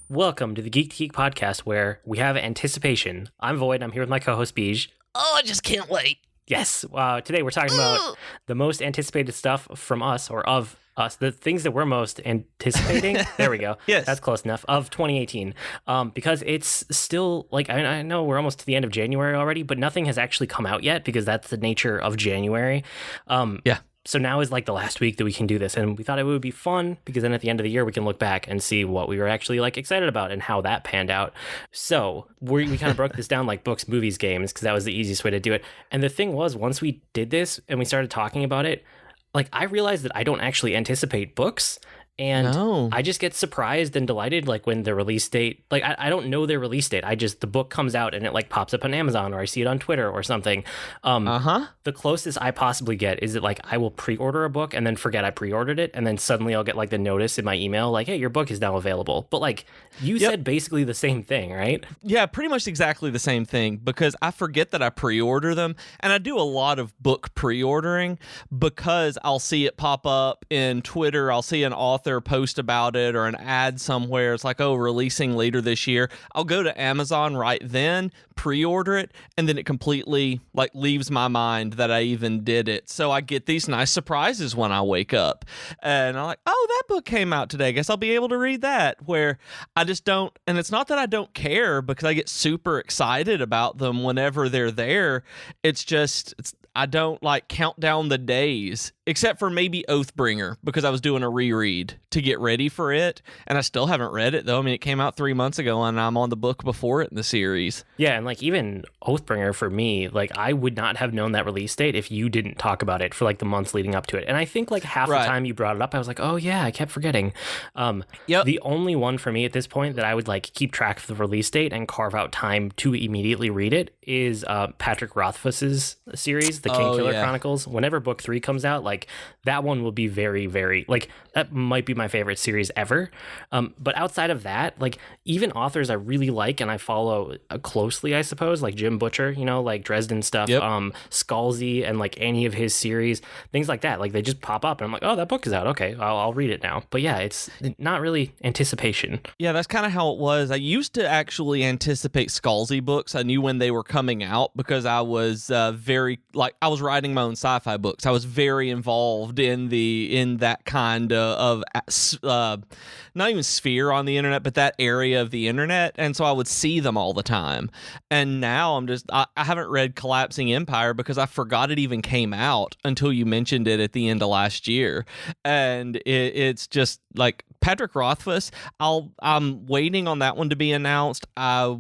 Welcome to the Geek podcast, where we have anticipation. I'm Void. I'm here with my co-host Beej. Oh, I just can't wait. Yes. Today we're talking about the most anticipated stuff from us, or of us, the things that we're most anticipating. There we go. Yes. That's close enough. Of 2018. Because it's still, like, I know we're almost to the end of January already, but nothing has actually come out yet because that's the nature of January. Yeah. So now is like the last week that we can do this, and we thought it would be fun because then at the end of the year we can look back and see what we were actually like excited about and how that panned out. So we kind of broke this down like books, movies, games, because that was the easiest way to do it. And the thing was, once we did this and we started talking about it, like I realized that I don't actually anticipate books. And I just get surprised and delighted, like when the release date, like I don't know their release date. The book comes out and it like pops up on Amazon, or I see it on Twitter or something. The closest I possibly get is that like I will pre-order a book and then forget I pre-ordered it, and then suddenly I'll get like the notice in my email like, hey, your book is now available. But like you said basically the same thing, right? Yeah, pretty much exactly the same thing, because I forget that I pre-order them, and I do a lot of book pre-ordering because I'll see it pop up in Twitter. I'll see an author post about it or an ad somewhere. It's like, oh, releasing later this year. I'll go to Amazon right then, pre-order it, and then it completely like leaves my mind that I even did it. So I get these nice surprises when I wake up, and I'm like, oh, that book came out today. Guess I'll be able to read that. Where I just don't, and it's not that I don't care, because I get super excited about them whenever they're there. It's just, I don't like count down the days, except for maybe Oathbringer, because I was doing a reread to get ready for it, and I still haven't read it though. I mean, it came out 3 months ago, and I'm on the book before it in the series. Yeah, and like even Oathbringer for me, like I would not have known that release date if you didn't talk about it for like the months leading up to it. And I think like half the time you brought it up, I was like, oh yeah, I kept forgetting. The only one for me at this point that I would like keep track of the release date and carve out time to immediately read it is Patrick Rothfuss's series, The Kingkiller Chronicles. Whenever book 3 comes out, like that one will be very, very, like that might be my favorite series ever. But outside of that, like even authors I really like and I follow closely, I suppose, like Jim Butcher, you know, like Dresden stuff, Scalzi, and like any of his series, things like that. Like they just pop up and I'm like, oh, that book is out. Okay, I'll read it now. But yeah, it's not really anticipation. Yeah, that's kind of how it was. I used to actually anticipate Scalzi books. I knew when they were coming out because I was I was writing my own sci-fi books. I was very involved in that kind of not even sphere on the internet, but that area of the internet, and so I would see them all the time. And now I haven't read Collapsing Empire because I forgot it even came out until you mentioned it at the end of last year. And it's just like Patrick Rothfuss. I'm waiting on that one to be announced. I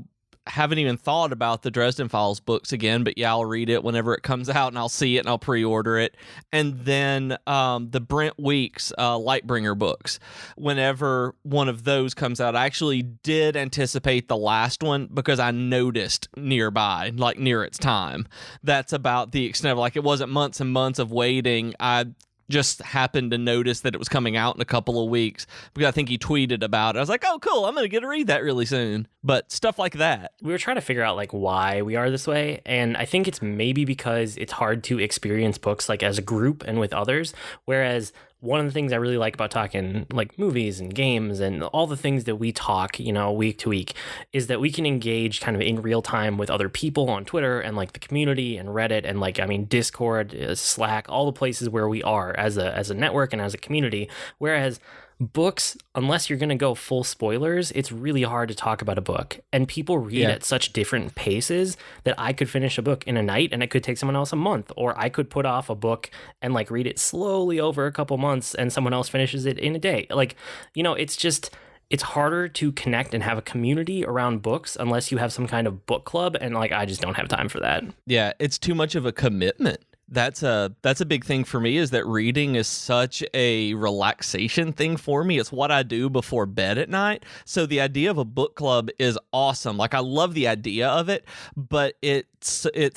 haven't even thought about the Dresden Files books again, but yeah, I'll read it whenever it comes out, and I'll see it and I'll pre-order it. And then the Brent Weeks Lightbringer books, whenever one of those comes out, I actually did anticipate the last one because I noticed nearby, like near its time. That's about the extent of, like, it wasn't months and months of waiting. I just happened to notice that it was coming out in a couple of weeks because I think he tweeted about it. I was like, oh, cool, I'm going to get to read that really soon. But stuff like that. We were trying to figure out like why we are this way. And I think it's maybe because it's hard to experience books like as a group and with others. Whereas one of the things I really like about talking like movies and games and all the things that we talk, you know, week to week, is that we can engage kind of in real time with other people on Twitter and like the community and Reddit and like, I mean, Discord, Slack, all the places where we are as a network and as a community. Whereas books, unless you're going to go full spoilers, it's really hard to talk about a book. And people read at such different paces that I could finish a book in a night and it could take someone else a month. Or I could put off a book and like read it slowly over a couple months and someone else finishes it in a day. Like, you know, it's harder to connect and have a community around books unless you have some kind of book club. And like, I just don't have time for that. Yeah, it's too much of a commitment. That's a big thing for me, is that reading is such a relaxation thing for me. It's what I do before bed at night. So the idea of a book club is awesome. Like, I love the idea of it, but it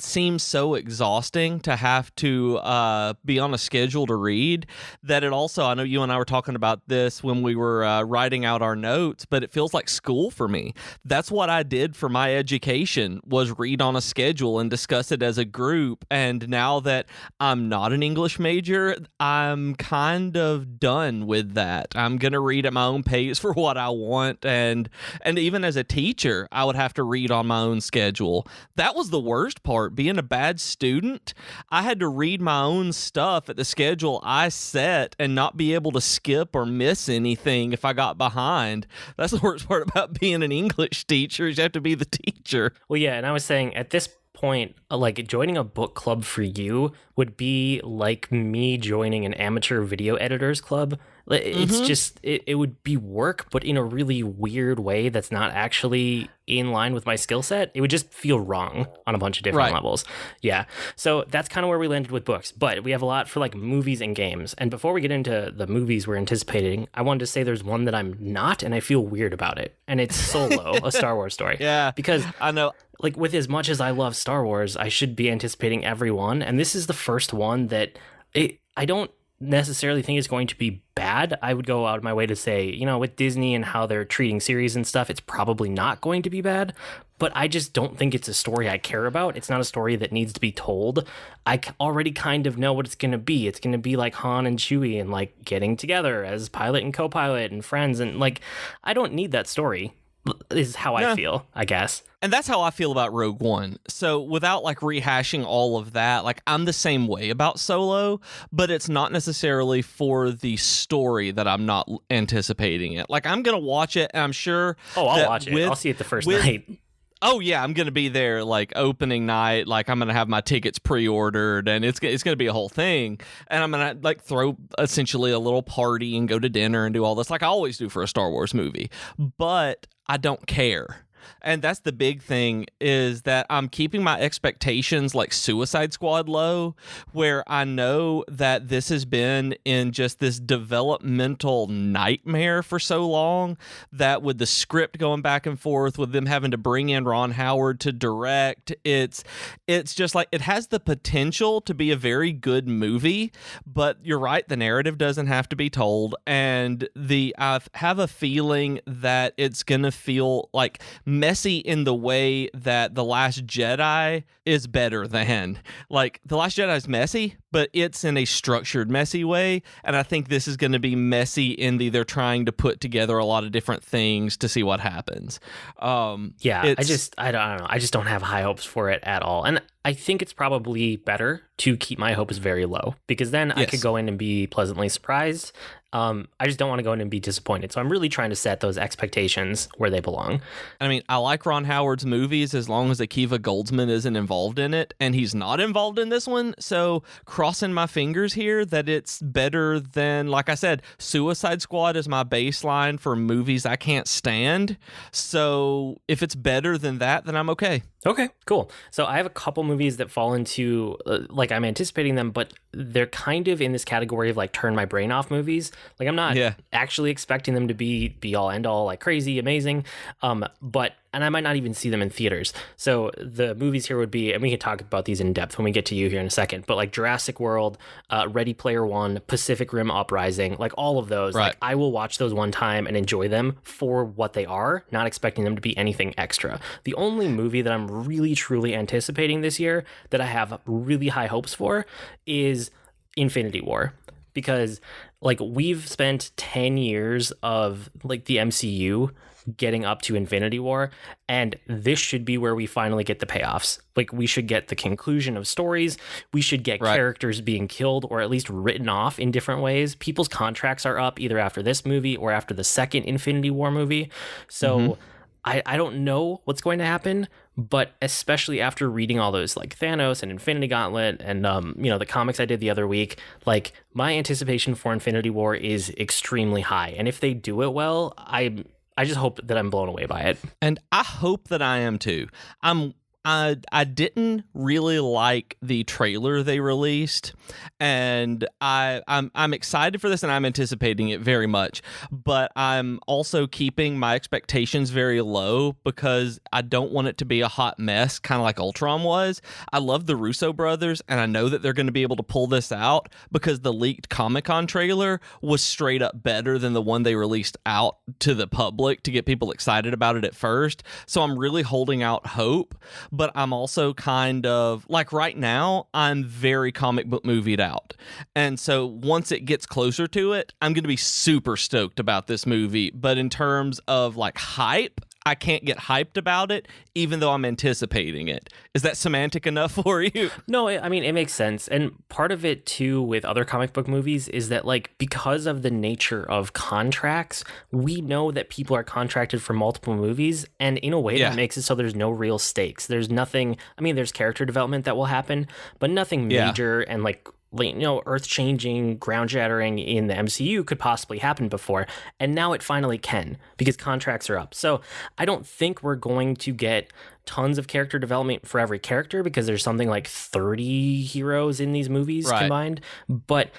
seems so exhausting to have to be on a schedule to read, that it also, I know you and I were talking about this when we were writing out our notes, but it feels like school for me. That's what I did for my education, was read on a schedule and discuss it as a group. And now that that I'm not an English major, I'm kind of done with that. I'm going to read at my own pace for what I want. And even as a teacher, I would have to read on my own schedule. That was the worst part. Being a bad student, I had to read my own stuff at the schedule I set and not be able to skip or miss anything if I got behind. That's the worst part about being an English teacher, is you have to be the teacher. Well, yeah, and I was saying at this point, like joining a book club for you would be like me joining an amateur video editors club. It's just, it would be work, but in a really weird way that's not actually in line with my skill set. It would just feel wrong on a bunch of different levels. Yeah. So that's kind of where we landed with books, but we have a lot for like movies and games. And before we get into the movies we're anticipating, I wanted to say there's one that I'm not, and I feel weird about it. And it's Solo, a Star Wars story. Yeah. Because I know. Like, with as much as I love Star Wars, I should be anticipating every one. And this is the first one that I don't necessarily think is going to be bad. I would go out of my way to say, you know, with Disney and how they're treating series and stuff, it's probably not going to be bad. But I just don't think it's a story I care about. It's not a story that needs to be told. I already kind of know what it's going to be. It's going to be like Han and Chewie and like getting together as pilot and co-pilot and friends. And like, I don't need that story. Is how I feel, I guess. And that's how I feel about Rogue One. So without like rehashing all of that, like I'm the same way about Solo, but it's not necessarily for the story that I'm not anticipating it. Like I'm going to watch it and I'm sure I'll watch it. I'll see it the first night. Oh yeah, I'm going to be there like opening night, like I'm going to have my tickets pre-ordered and it's going to be a whole thing. And I'm going to like throw essentially a little party and go to dinner and do all this like I always do for a Star Wars movie. But I don't care. And that's the big thing, is that I'm keeping my expectations like Suicide Squad low, where I know that this has been in just this developmental nightmare for so long, that with the script going back and forth, with them having to bring in Ron Howard to direct, it's just like, it has the potential to be a very good movie, but you're right, the narrative doesn't have to be told. And I have a feeling that it's going to feel like messy in the way that The Last Jedi is better than. Like, The Last Jedi is messy, but it's in a structured, messy way. And I think this is going to be messy in they're trying to put together a lot of different things to see what happens. I don't know. I just don't have high hopes for it at all. And I think it's probably better to keep my hopes very low, because then I could go in and be pleasantly surprised. I just don't want to go in and be disappointed. So I'm really trying to set those expectations where they belong. I mean, I like Ron Howard's movies as long as Akiva Goldsman isn't involved in it, and he's not involved in this one. So crossing my fingers here that it's better than, like I said, Suicide Squad is my baseline for movies I can't stand. So if it's better than that, then I'm okay. Okay, cool. So I have a couple movies that fall into, like, I'm anticipating them, but they're kind of in this category of like turn my brain off movies. Like, I'm not actually expecting them to be all end all, like crazy, amazing. And I might not even see them in theaters. So the movies here would be, and we can talk about these in depth when we get to you here in a second, but like Jurassic World, Ready Player One, Pacific Rim Uprising, like all of those, like I will watch those one time and enjoy them for what they are, not expecting them to be anything extra. The only movie that I'm really, truly anticipating this year that I have really high hopes for is Infinity War. Because like we've spent 10 years of like the MCU getting up to Infinity War, and this should be where we finally get the payoffs. Like, we should get the conclusion of stories. We should get characters being killed or at least written off in different ways. People's contracts are up either after this movie or after the second Infinity War movie. So I don't know what's going to happen, but especially after reading all those like Thanos and Infinity Gauntlet and the comics I did the other week, like my anticipation for Infinity War is extremely high. And if they do it well, I just hope that I'm blown away by it. And I hope that I am too. I didn't really like the trailer they released, and I'm excited for this, and I'm anticipating it very much. But I'm also keeping my expectations very low because I don't want it to be a hot mess, kind of like Ultron was. I love the Russo brothers, and I know that they're going to be able to pull this out because the leaked Comic-Con trailer was straight up better than the one they released out to the public to get people excited about it at first. So I'm really holding out hope. but I'm also kind of like right now, I'm very comic book movied out. And so once it gets closer to it, I'm going to be super stoked about this movie. But in terms of like hype, I can't get hyped about it, even though I'm anticipating it. Is that semantic enough for you? No, I mean, it makes sense. And part of it, too, with other comic book movies is that, like, because of the nature of contracts, we know that people are contracted for multiple movies. And in a way, that makes it so there's no real stakes. There's nothing, I mean, there's character development that will happen, but nothing major and, like, earth-changing, ground-shattering in the MCU could possibly happen before, and now it finally can, because contracts are up. So I don't think we're going to get tons of character development for every character, because there's something like 30 heroes in these movies combined. But,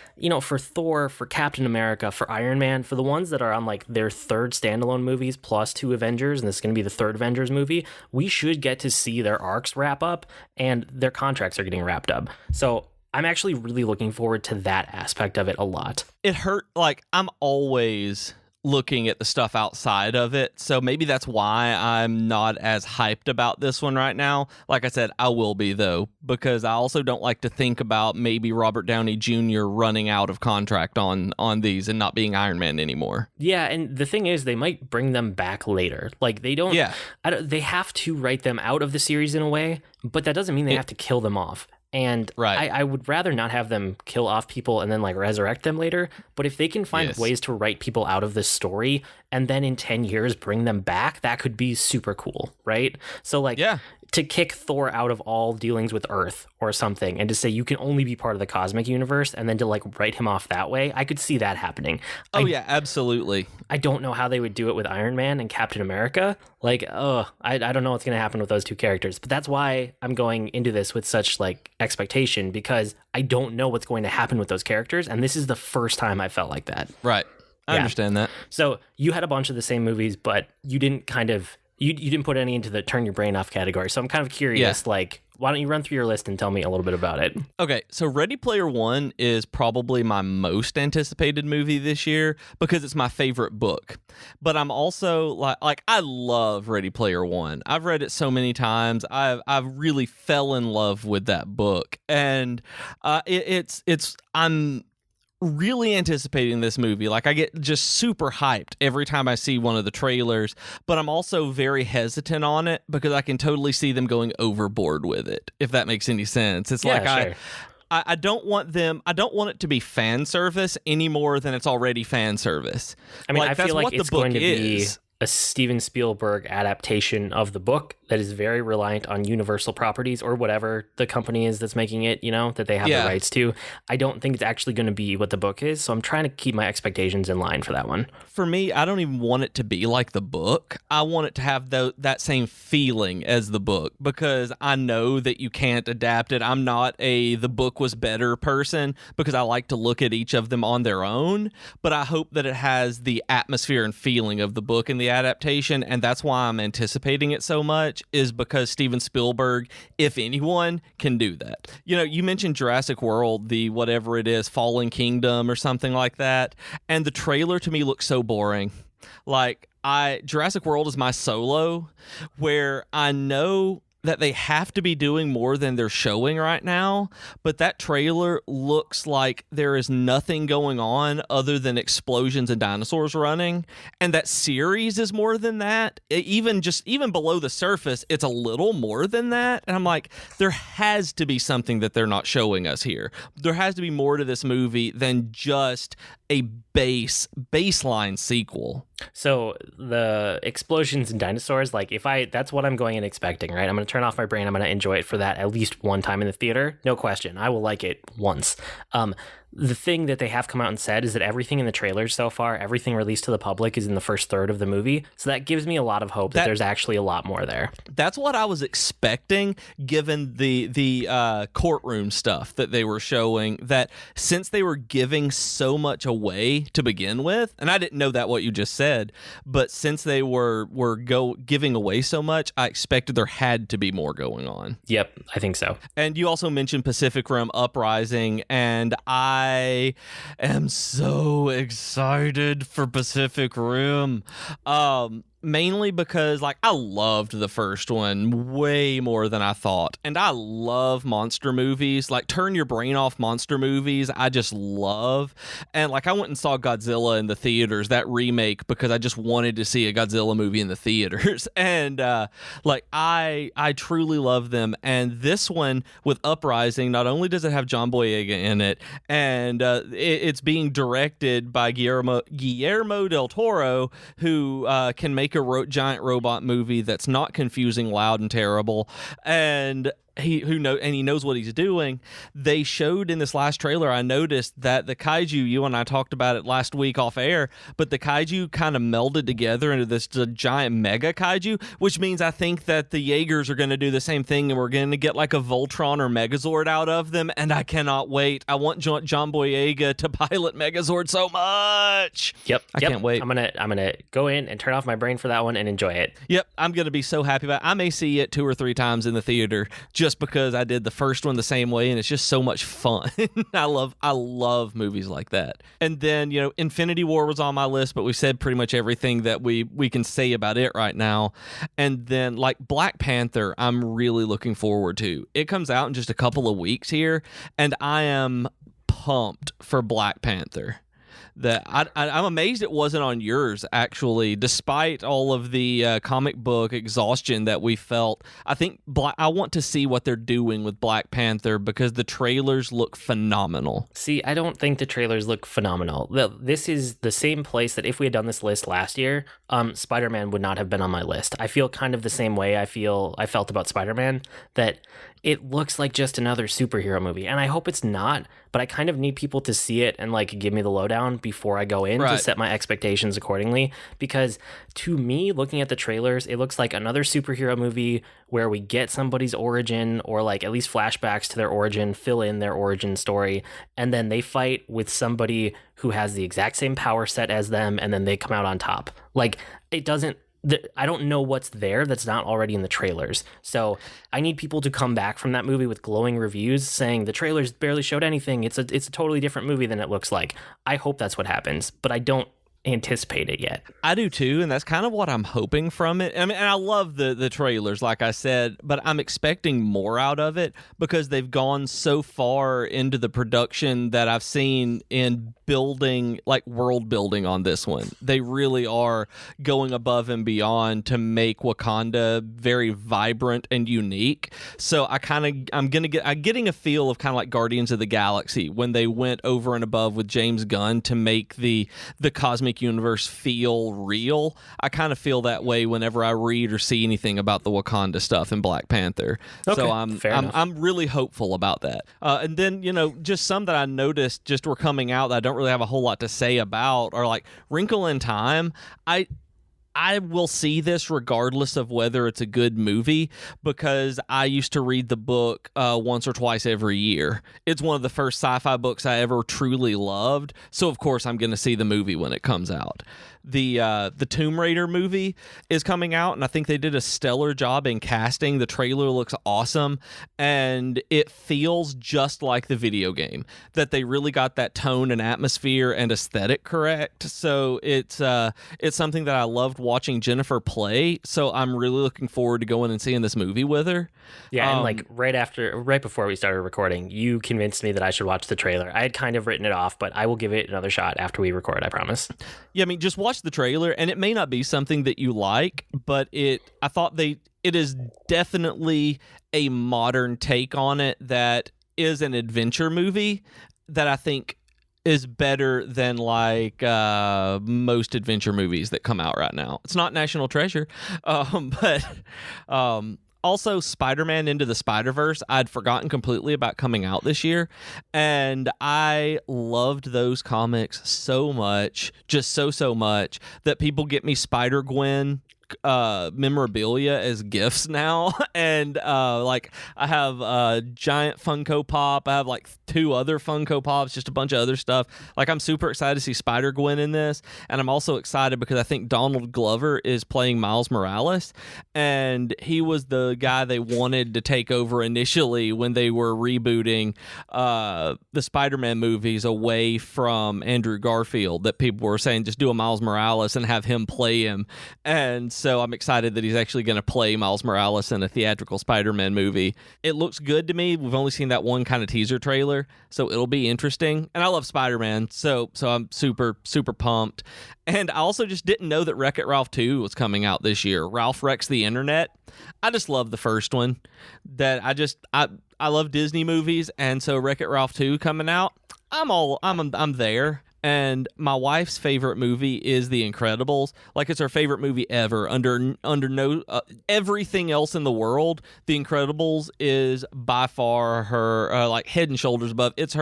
for Thor, for Captain America, for Iron Man, for the ones that are on, like, their third standalone movies plus 2 Avengers, and this is going to be the third Avengers movie, we should get to see their arcs wrap up, and their contracts are getting wrapped up. So I'm actually really looking forward to that aspect of it a lot. It hurt, like, I'm always looking at the stuff outside of it, so maybe that's why I'm not as hyped about this one right now. Like I said, I will be, though, because I also don't like to think about maybe Robert Downey Jr. running out of contract on these and not being Iron Man anymore. Yeah, and the thing is, they might bring them back later. Like, they don't... Yeah. They have to write them out of the series in a way, but that doesn't mean they have to kill them off. And I would rather not have them kill off people and then like resurrect them later. But if they can find ways to write people out of this story and then in 10 years bring them back, that could be super cool, right? So like to kick Thor out of all dealings with Earth or something and to say you can only be part of the cosmic universe and then to like write him off that way, I could see that happening. Yeah, absolutely. I don't know how they would do it with Iron Man and Captain America. Like, I don't know what's going to happen with those 2 characters. But that's why I'm going into this with such like expectation, because I don't know what's going to happen with those characters. And this is the first time I felt like that. Right. I understand that. So you had a bunch of the same movies, but you didn't kind of... You didn't put any into the turn your brain off category. So I'm kind of curious, like, why don't you run through your list and tell me a little bit about it? Okay, so Ready Player One is probably my most anticipated movie this year because it's my favorite book. But I'm also like I love Ready Player One. I've read it so many times. I've really fell in love with that book, and I'm really anticipating this movie. Like, I get just super hyped every time I see one of the trailers, but I'm also very hesitant on it because I can totally see them going overboard with it, if that makes any sense. It's I don't want it to be fan service any more than it's already fan service. I mean, I feel like it's going to be a Steven Spielberg adaptation of the book that is very reliant on Universal properties or whatever the company is that's making it, that they have the rights to. I don't think it's actually going to be what the book is, so I'm trying to keep my expectations in line for that one. For me, I don't even want it to be like the book. I want it to have that same feeling as the book, because I know that you can't adapt it. I'm not the book was better person, because I like to look at each of them on their own, but I hope that it has the atmosphere and feeling of the book and the adaptation, and that's why I'm anticipating it so much, is because Steven Spielberg, if anyone, can do that. You mentioned Jurassic World, the whatever it is, Fallen Kingdom or something like that, and the trailer to me looks so boring. Like, Jurassic World is my solo, where I know that they have to be doing more than they're showing right now, but that trailer looks like there is nothing going on other than explosions and dinosaurs running, and that series is more than that. Even below the surface, it's a little more than that, and I'm like, there has to be something that they're not showing us here. There has to be more to this movie than just a baseline sequel. So the explosions and dinosaurs, like, that's what I'm going in expecting, right? I'm going to turn off my brain. I'm going to enjoy it for that at least one time in the theater. No question. I will like it once. The thing that they have come out and said is that everything in the trailers so far, everything released to the public, is in the first third of the movie. So that gives me a lot of hope that there's actually a lot more there. That's what I was expecting, given the courtroom stuff that they were showing, that since they were giving so much away to begin with, and I didn't know that what you just said, but since they were giving away so much, I expected there had to be more going on. Yep, I think so. And you also mentioned Pacific Rim Uprising, and I am so excited for Pacific Rim. mainly because like I loved the first one way more than I thought, and I love monster movies. Like turn your brain off monster movies, I just love. And like I went and saw Godzilla in the theaters, that remake, because I just wanted to see a Godzilla movie in the theaters. And like I truly love them. And this one with Uprising, not only does it have John Boyega in it, and it's being directed by Guillermo del Toro, who can make a giant robot movie that's not confusing, loud, and terrible, and he knows what he's doing. They showed in this last trailer, I noticed that the kaiju, you and I talked about it last week off air, but the kaiju kind of melded together into this giant mega kaiju, which means I think that the Jaegers are going to do the same thing, and we're going to get like a Voltron or Megazord out of them, and I cannot wait. I want John Boyega to pilot Megazord so much. I can't wait. I'm gonna go in and turn off my brain for that one and enjoy it. Yep, I'm gonna be so happy about it. I may see it 2 or 3 times in the theater just because I did the first one the same way, and it's just so much fun. I love movies like that. And then, you know, Infinity War was on my list, but we said pretty much everything that we can say about it right now. And then like Black Panther, I'm really looking forward to. It comes out in just a couple of weeks here, and I am pumped for Black Panther. That I'm amazed it wasn't on yours, actually, despite all of the comic book exhaustion that we felt. I think I want to see what they're doing with Black Panther because the trailers look phenomenal. See, I don't think the trailers look phenomenal. This is the same place that if we had done this list last year, Spider-Man would not have been on my list. I feel kind of the same way I felt about Spider-Man, that it looks like just another superhero movie, and I hope it's not, but I kind of need people to see it and like give me the lowdown before I go in to set my expectations accordingly, because to me, looking at the trailers, it looks like another superhero movie where we get somebody's origin, or like at least flashbacks to their origin, fill in their origin story, and then they fight with somebody who has the exact same power set as them, and then they come out on top. Like, it doesn't, I don't know what's there that's not already in the trailers. So I need people to come back from that movie with glowing reviews saying the trailers barely showed anything. It's a totally different movie than it looks like. I hope that's what happens, but I don't anticipate it yet. I do too, and that's kind of what I'm hoping from it. I mean, and I love the trailers, like I said, but I'm expecting more out of it because they've gone so far into the production that I've seen in building, like world building on this one. They really are going above and beyond to make Wakanda very vibrant and unique. So I'm getting a feel of kind of like Guardians of the Galaxy when they went over and above with James Gunn to make the cosmic universe feel real. I kind of feel that way whenever I read or see anything about the Wakanda stuff in Black Panther. Okay, so I'm really hopeful about that. And then, you know, just some that I noticed just were coming out that I don't really have a whole lot to say about are like Wrinkle in Time. I will see this regardless of whether it's a good movie because I used to read the book once or twice every year. It's one of the first sci-fi books I ever truly loved. So, of course, I'm going to see the movie when it comes out. The Tomb Raider movie is coming out, and I think they did a stellar job in casting. The trailer looks awesome, and it feels just like the video game, that they really got that tone and atmosphere and aesthetic correct. So it's something that I loved watching Jennifer play, so I'm really looking forward to going and seeing this movie with her. Yeah, and like right before we started recording, you convinced me that I should watch the trailer. I had kind of written it off, but I will give it another shot after we record, I promise. Yeah, I mean, just watch the trailer, and it may not be something that you like, but it is definitely a modern take on it that is an adventure movie that I think is better than like most adventure movies that come out right now. It's not National Treasure, but also, Spider-Man Into the Spider-Verse, I'd forgotten completely about coming out this year, and I loved those comics so much, just so much, that people get me Spider-Gwen memorabilia as gifts now. And like I have a giant Funko Pop. I have like 2 other Funko Pops, just a bunch of other stuff. Like I'm super excited to see Spider-Gwen in this, and I'm also excited because I think Donald Glover is playing Miles Morales, and he was the guy they wanted to take over initially when they were rebooting the Spider-Man movies away from Andrew Garfield, that people were saying just do a Miles Morales and have him play him. And so I'm excited that he's actually going to play Miles Morales in a theatrical Spider-Man movie. It looks good to me. We've only seen that one kind of teaser trailer, so it'll be interesting. And I love Spider-Man, so I'm super, super pumped. And I also just didn't know that Wreck-It Ralph 2 was coming out this year. Ralph Wrecks the Internet. I just love the first one. I love Disney movies, and so Wreck-It Ralph 2 coming out, I'm there. And my wife's favorite movie is The Incredibles. Like, it's her favorite movie ever. Under no everything else in the world, The Incredibles is by far her like head and shoulders above. It's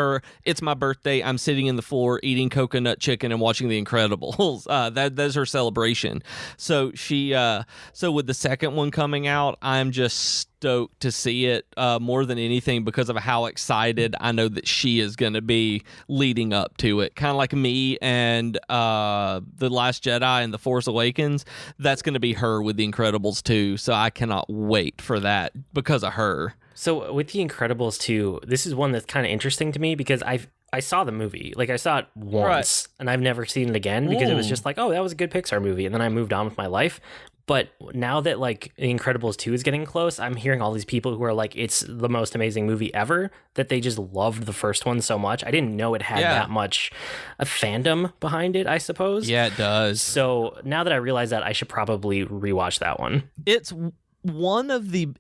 my birthday. I'm sitting in the floor eating coconut chicken and watching The Incredibles. That's her celebration. So so with the second one coming out, I'm just stoked to see it more than anything because of how excited I know that she is going to be leading up to it. Kind of like me and The Last Jedi and The Force Awakens. That's going to be her with The Incredibles 2. So I cannot wait for that because of her. So with The Incredibles 2, this is one that's kind of interesting to me because I saw the movie. Like, I saw it once, and I've never seen it again because it was just like, oh, that was a good Pixar movie. And then I moved on with my life. But now that, like, The Incredibles 2 is getting close, I'm hearing all these people who are like, it's the most amazing movie ever, that they just loved the first one so much. I didn't know it had that much a fandom behind it, I suppose. Yeah, it does. So now that I realize that, I should probably rewatch that one. It's one of the...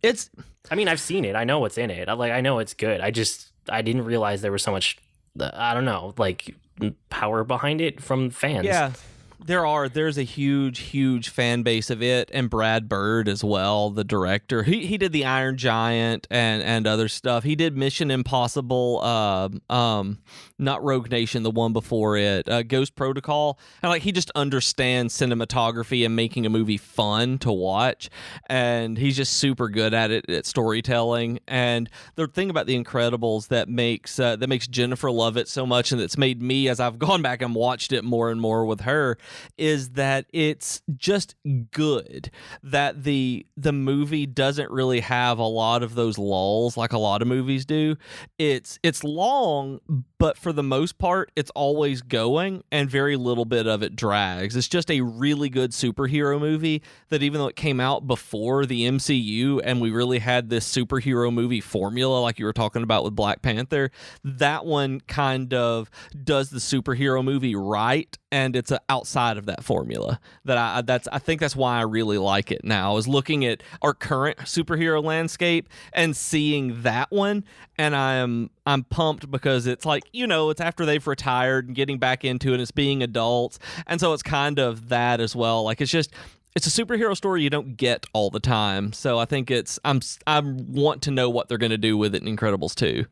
I mean, I've seen it. I know what's in it. I know it's good. I didn't realize there was so much, I don't know, like, power behind it from fans. Yeah. There's a huge fan base of it, and Brad Bird as well, the director. He did the Iron Giant and other stuff. He did Mission Impossible, not Rogue Nation, the one before it, Ghost Protocol. And like, he just understands cinematography and making a movie fun to watch, and he's just super good at it, at storytelling. And the thing about The Incredibles that makes Jennifer love it so much, and that's made me, as I've gone back and watched it more and more with her, is that it's just good. That the movie doesn't really have a lot of those lulls like a lot of movies do. It's long, but for the most part, it's always going, and very little bit of it drags. It's just a really good superhero movie that, even though it came out before the MCU and we really had this superhero movie formula like you were talking about with Black Panther, that one kind of does the superhero movie right, and it's outside of that formula. I think that's why I really like it now, is looking at our current superhero landscape and seeing that one, and I'm pumped because it's like, it's after they've retired and getting back into it, and it's being adults, and so it's kind of that as well. Like, it's a superhero story you don't get all the time. So I think I want to know what they're going to do with it in Incredibles 2.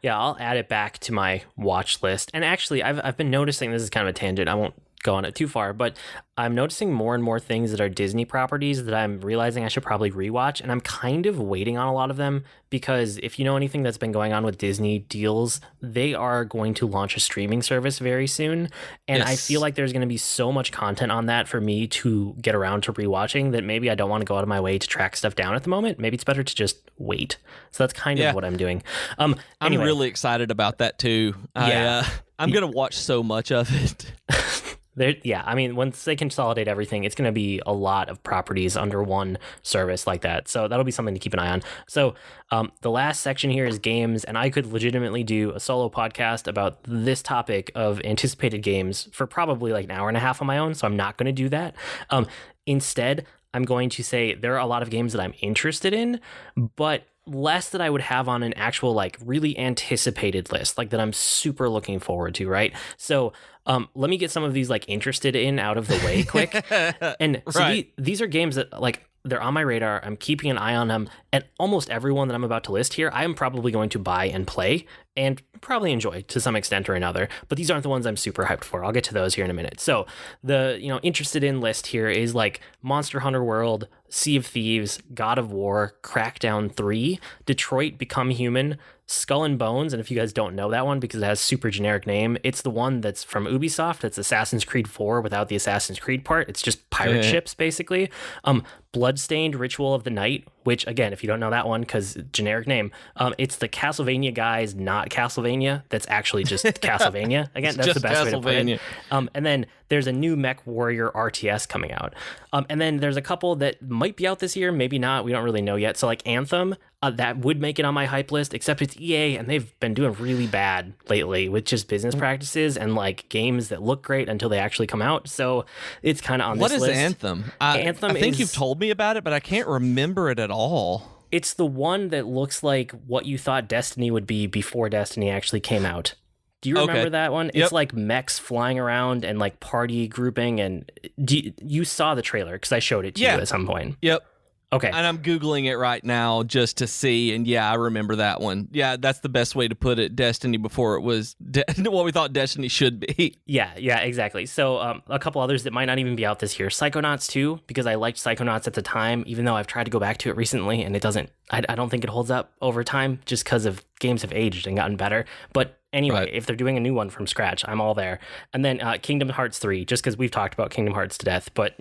Yeah, I'll add it back to my watch list. And actually, I've been noticing, this is kind of a tangent, I won't go on it too far, but I'm noticing more and more things that are Disney properties that I'm realizing I should probably rewatch, and I'm kind of waiting on a lot of them, because if you know anything that's been going on with Disney deals, they are going to launch a streaming service very soon, and I feel like there's going to be so much content on that for me to get around to rewatching that maybe I don't want to go out of my way to track stuff down at the moment. Maybe it's better to just wait. So that's kind of what I'm doing. Anyway. I'm really excited about that too. Yeah. I'm going to watch so much of it. I mean, once they consolidate everything, it's going to be a lot of properties under one service like that. So that'll be something to keep an eye on. So the last section here is games, and I could legitimately do a solo podcast about this topic of anticipated games for probably like an hour and a half on my own. So I'm not going to do that. Instead, I'm going to say there are a lot of games that I'm interested in, but less that I would have on an actual, like, really anticipated list, like that I'm super looking forward to, right? So let me get some of these, like, interested in out of the way quick. And so these are games that, like, they're on my radar. I'm keeping an eye on them. And almost everyone that I'm about to list here, I am probably going to buy and play. and probably enjoy to some extent or another, but these aren't the ones I'm super hyped for. I'll get to those here in a minute. So the, interested in list here is like Monster Hunter World, Sea of Thieves, God of War, Crackdown 3, Detroit Become Human, Skull and Bones, and if you guys don't know that one because it has a super generic name, it's the one that's from Ubisoft. It's Assassin's Creed 4 without the Assassin's Creed part. It's just pirate ships, basically. Bloodstained Ritual of the Night, which, again, if you don't know that one because generic name, it's the Castlevania guys, not Castlevania. That's actually just Castlevania. Again, that's the best way to put it. And then there's a new Mech Warrior RTS coming out. And then there's a couple that might be out this year, maybe not. We don't really know yet. So like Anthem, that would make it on my hype list, except it's EA and they've been doing really bad lately with just business practices and like games that look great until they actually come out. So it's kind of on this list. What is Anthem? Anthem I think you've told me about it, but I can't remember it at all. It's the one that looks like what you thought Destiny would be before Destiny actually came out. Do you remember that one? Yep. It's like mechs flying around and like party grouping. And you saw the trailer because I showed it to you at some point. Yep. Okay. And I'm Googling it right now just to see. And yeah, I remember that one. Yeah, that's the best way to put it. Destiny before it was what we thought Destiny should be. Yeah, exactly. So a couple others that might not even be out this year. Psychonauts 2, because I liked Psychonauts at the time, even though I've tried to go back to it recently and it doesn't, I don't think it holds up over time just because of games have aged and gotten better. But anyway, if they're doing a new one from scratch, I'm all there. And then Kingdom Hearts 3, just because we've talked about Kingdom Hearts to death. But,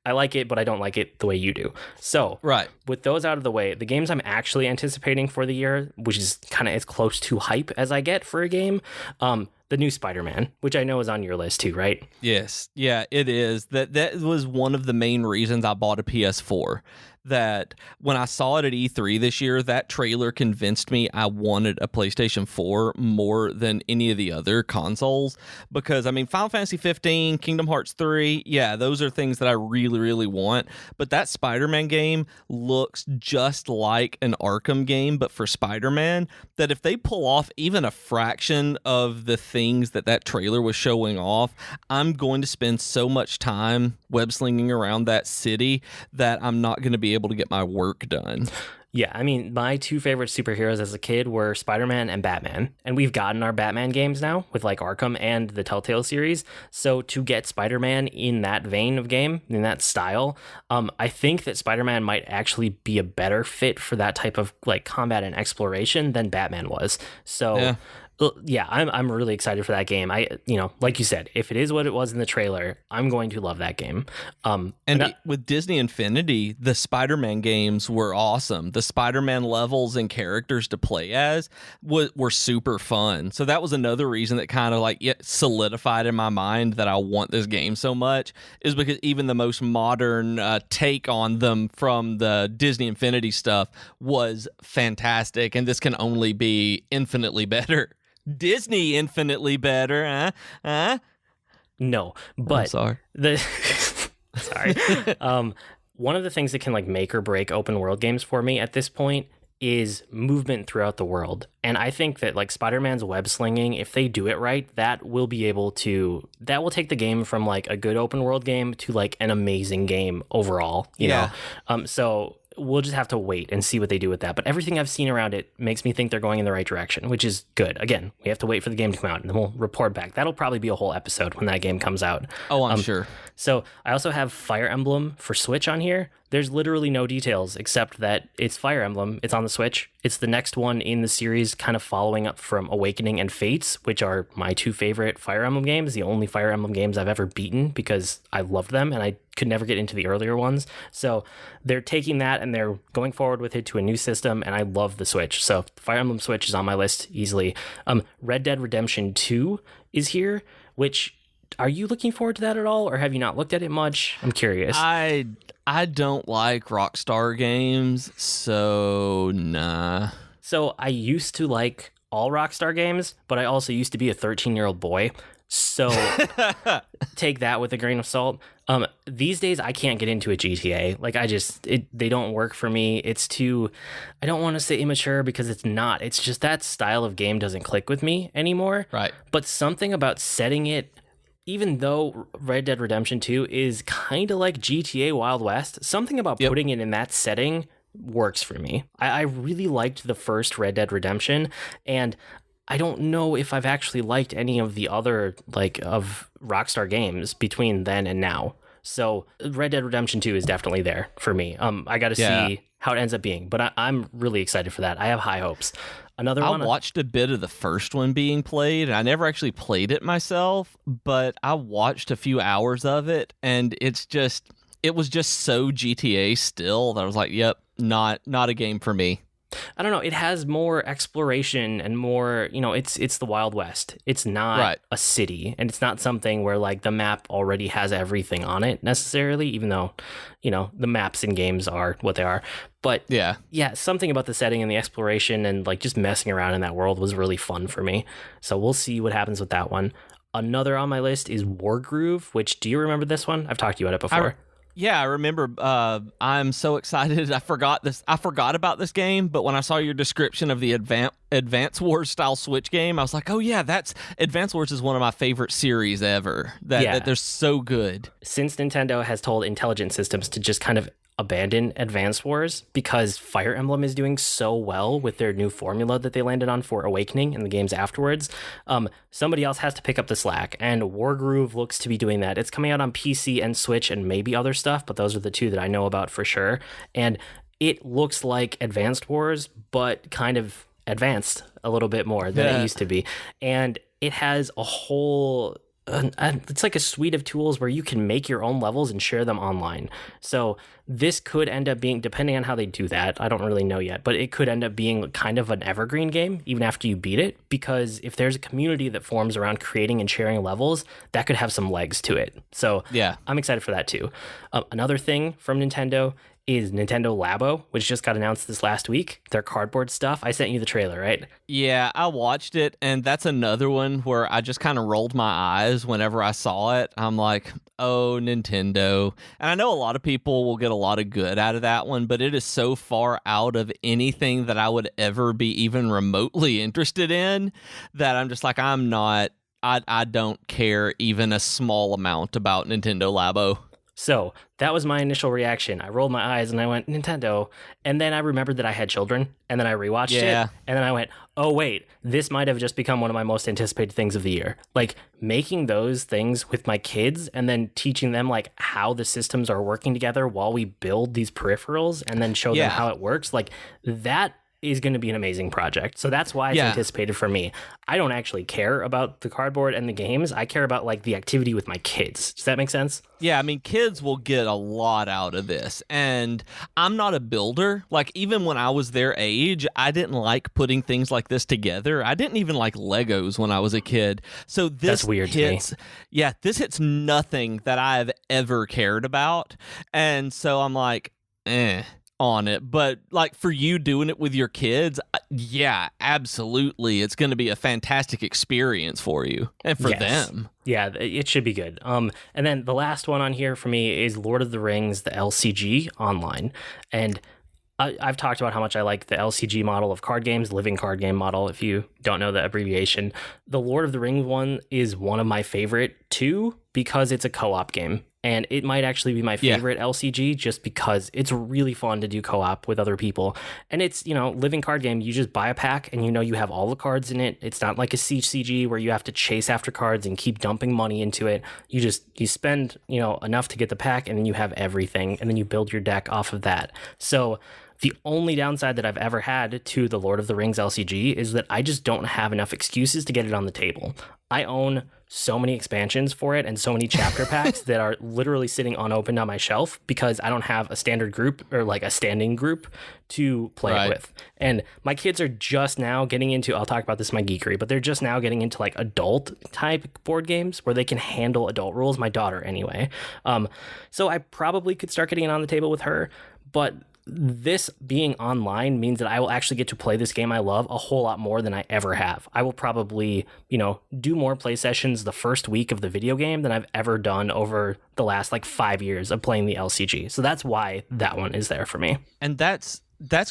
I like it, but I don't like it the way you do. So with those out of the way, the games I'm actually anticipating for the year, which is kind of as close to hype as I get for a game, the new Spider-Man, which I know is on your list too, right? Yes. Yeah, it is. That was one of the main reasons I bought a PS4. That when I saw it at E3 this year, that trailer convinced me I wanted a PlayStation 4 more than any of the other consoles. Because, I mean, Final Fantasy 15, Kingdom Hearts 3, yeah, those are things that I really, really want. But that Spider-Man game looks just like an Arkham game, but for Spider-Man, that if they pull off even a fraction of the things that trailer was showing off, I'm going to spend so much time web-slinging around that city that I'm not going to be able to get my work done. Yeah, I mean, my two favorite superheroes as a kid were Spider-Man and Batman. And we've gotten our Batman games now with like Arkham and the Telltale series. So to get Spider-Man in that vein of game, in that style, I think that Spider-Man might actually be a better fit for that type of like combat and exploration than Batman was. So yeah, I'm really excited for that game. Like you said, if it is what it was in the trailer, I'm going to love that game. With Disney Infinity, the Spider-Man games were awesome. The Spider-Man levels and characters to play as were super fun. So that was another reason that kind of like solidified in my mind that I want this game so much, is because even the most modern take on them from the Disney Infinity stuff was fantastic, and this can only be infinitely better. Disney infinitely better, huh? No, but sorry. Sorry. One of the things that can like make or break open world games for me at this point is movement throughout the world. And I think that like Spider-Man's web slinging, if they do it right, that will take the game from like a good open world game to like an amazing game overall, you know? So we'll just have to wait and see what they do with that. But everything I've seen around it makes me think they're going in the right direction, which is good. Again, we have to wait for the game to come out and then we'll report back. That'll probably be a whole episode when that game comes out. Oh, I'm sure. So I also have Fire Emblem for Switch on here. There's literally no details except that it's Fire Emblem. It's on the Switch. It's the next one in the series, kind of following up from Awakening and Fates, which are my two favorite Fire Emblem games, the only Fire Emblem games I've ever beaten because I loved them and I could never get into the earlier ones. So they're taking that and they're going forward with it to a new system, and I love the Switch. So Fire Emblem Switch is on my list easily. Red Dead Redemption 2 is here, which... Are you looking forward to that at all, or have you not looked at it much? I'm curious. I don't like Rockstar games, so nah. So I used to like all Rockstar games, but I also used to be a 13-year-old boy. So take that with a grain of salt. These days I can't get into a GTA. Like they don't work for me. It's too, I don't want to say immature because it's not. It's just that style of game doesn't click with me anymore. Right. But something about setting it, even though Red Dead Redemption 2 is kind of like GTA Wild West, something about putting it in that setting works for me. I really liked the first Red Dead Redemption, and I don't know if I've actually liked any of the other like of Rockstar games between then and now. So Red Dead Redemption 2 is definitely there for me. I got to see how it ends up being, but I'm really excited for that. I have high hopes. Another one. I watched a bit of the first one being played. I never actually played it myself, but I watched a few hours of it, and it was just so GTA still that I was like, yep, not a game for me. I don't know. It has more exploration and more, it's the Wild West. It's not a city, and it's not something where like the map already has everything on it necessarily, even though, the maps in games are what they are. But yeah, something about the setting and the exploration and like just messing around in that world was really fun for me. So we'll see what happens with that one. Another on my list is Wargroove, which, do you remember this one? I've talked to you about it before. Yeah, I remember. I'm so excited. I forgot about this game, but when I saw your description of the Advance Wars style Switch game, I was like, oh yeah, Advance Wars is one of my favorite series ever. That they're so good. Since Nintendo has told Intelligent Systems to just kind of abandon Advance Wars because Fire Emblem is doing so well with their new formula that they landed on for Awakening and the games afterwards, somebody else has to pick up the slack, and Wargroove looks to be doing that. It's coming out on PC and Switch and maybe other stuff, but those are the two that I know about for sure. And it looks like Advanced Wars, but kind of advanced a little bit more than it used to be. And it has a whole... it's like a suite of tools where you can make your own levels and share them online. So this could end up being, depending on how they do that, I don't really know yet, but it could end up being kind of an evergreen game even after you beat it, because if there's a community that forms around creating and sharing levels, that could have some legs to it. So I'm excited for that too. Another thing from Nintendo is Nintendo Labo, which just got announced this last week. Their cardboard stuff. I sent you the trailer, right? Yeah, I watched it, and that's another one where I just kind of rolled my eyes whenever I saw it. I'm like, oh, Nintendo. And I know a lot of people will get a lot of good out of that one, but it is so far out of anything that I would ever be even remotely interested in that I'm just like, I don't care even a small amount about Nintendo Labo. So that was my initial reaction. I rolled my eyes and I went, Nintendo. And then I remembered that I had children, and then I rewatched it. And then I went, oh, wait, this might have just become one of my most anticipated things of the year. Like making those things with my kids and then teaching them like how the systems are working together while we build these peripherals and then show them how it works. Like that is going to be an amazing project. So that's why it's anticipated for me. I don't actually care about the cardboard and the games. I care about like the activity with my kids. Does that make sense? Yeah, I mean, kids will get a lot out of this. And I'm not a builder. Like, even when I was their age, I didn't like putting things like this together. I didn't even like Legos when I was a kid. So this That's weird hits, to me. Yeah, this hits nothing that I've ever cared about. And so I'm like, on it. But like for you doing it with your kids, yeah, absolutely, it's going to be a fantastic experience for you and for them. Yeah, it should be good. And then the last one on here for me is Lord of the Rings, the LCG online. And I've talked about how much I like the LCG model of card games, living card game model, if you don't know the abbreviation. The Lord of the Rings one is one of my favorite too, because it's a co-op game. And it might actually be my favorite LCG just because it's really fun to do co-op with other people. And it's, living card game, you just buy a pack and you have all the cards in it. It's not like a CCG where you have to chase after cards and keep dumping money into it. You spend, enough to get the pack, and then you have everything, and then you build your deck off of that. So the only downside that I've ever had to the Lord of the Rings LCG is that I just don't have enough excuses to get it on the table. I own so many expansions for it and so many chapter packs that are literally sitting unopened on my shelf because I don't have a standard group or like a standing group to play it with. And my kids are just now getting into, I'll talk about this in my Geekery, but they're just now getting into like adult type board games where they can handle adult rules. My daughter anyway. So I probably could start getting it on the table with her, but this being online means that I will actually get to play this game I love a whole lot more than I ever have. I will probably, do more play sessions the first week of the video game than I've ever done over the last 5 years of playing the LCG. So that's why that one is there for me. And that's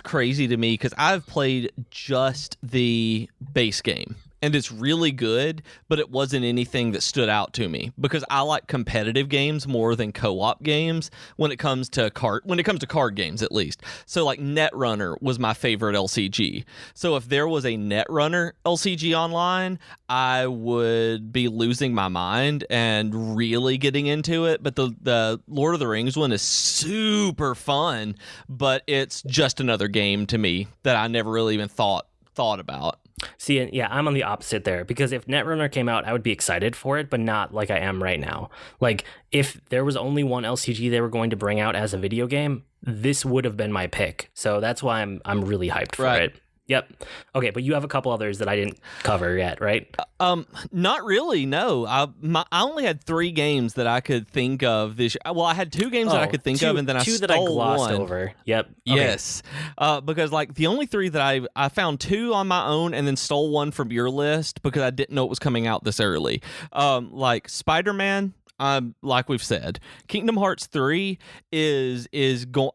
crazy to me because I've played just the base game. and it's really good, but it wasn't anything that stood out to me because I like competitive games more than co-op games when it comes to card games, at least. So like Netrunner was my favorite LCG. So if there was a Netrunner LCG online, I would be losing my mind and really getting into it. But the Lord of the Rings one is super fun, but it's just another game to me that I never really even thought about. See, yeah, I'm on the opposite there, because if Netrunner came out, I would be excited for it, but not like I am right now. Like, if there was only one LCG they were going to bring out as a video game, this would have been my pick. So that's why I'm really hyped for it. Yep. Okay, but you have a couple others that I didn't cover yet, right? Not really. No. I only had 3 games that I could think of this. Well, I had 2 games that I could think of, and then I stole that I glossed one. over. Yep. Okay. Yes. Because like the only 3 that I found 2 on my own, and then stole one from your list because I didn't know it was coming out this early. Like Spider-Man. Like we've said, Kingdom Hearts 3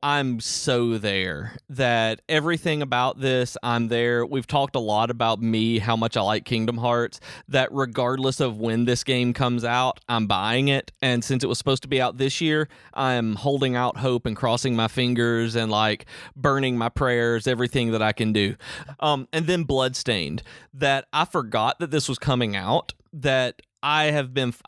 I'm so there that everything about this, I'm there. We've talked a lot about how much I like Kingdom Hearts, that regardless of when this game comes out, I'm buying it. And since it was supposed to be out this year, I'm holding out hope and crossing my fingers and like burning my prayers, everything that I can do. And then Bloodstained, that I forgot that this was coming out, that I